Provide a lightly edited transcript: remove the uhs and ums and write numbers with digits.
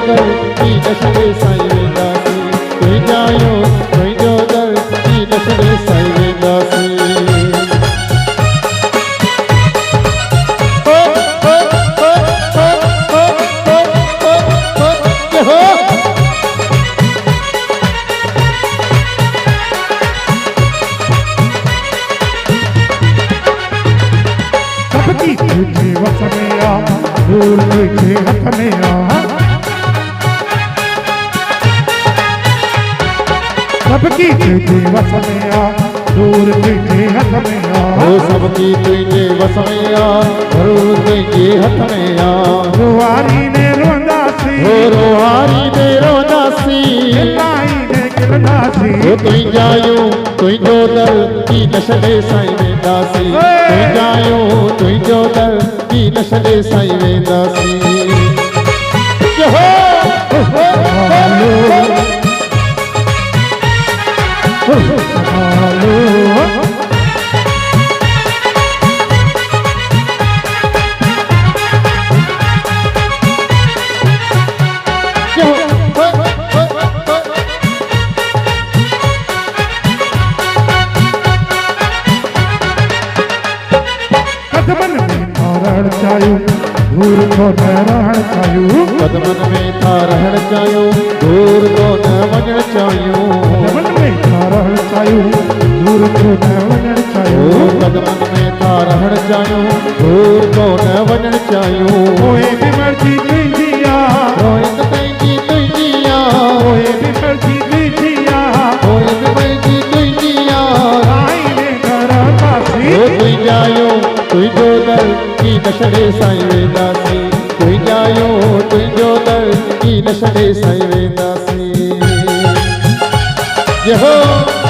दर की नशरे साईं वेंदासीं तुंहिंजो दर की नशरे साईं वेंदासीं सबकी तुझे वस में आ दूर तुझे हथ में आ सबकी तुझे वस में आ दूर तुझे हथ में आ ओ सबकी तुझे वस में आ दूर तुझे हथ में आ रुवारी ने रोंदासी ओ रुहारी ने रोंदासी लाई ने गिरदासी ओ तुंहिंजो दर की नशरे साईं वेंदासीं तुंहिंजो दर की नशरे साईं वेंदासीं कदमन में रहण चाहियूं दूर को न रहण चाहियूं कदमन में था रहण चाहियूं दूर को न वञण चाहियूं कदमन में रहण चाहियूं दूर को न वञण चाहियूं कदमन में था रहण चाहियूं दूर को न वञण चाहियूं ओए बि मर्जी तुंहिंजी आ रोहित पंहिंजी तुंहिंजी आ ओए बि मर्जी तुंहिंजी आ ओए बि पंहिंजी तुंहिंजी आ साईं ने करंदासी तुंहिंजो दर की नशरे साईं वेंदासीं तुंहिंजो दर की नशरे साईं वेंदासीं जय हो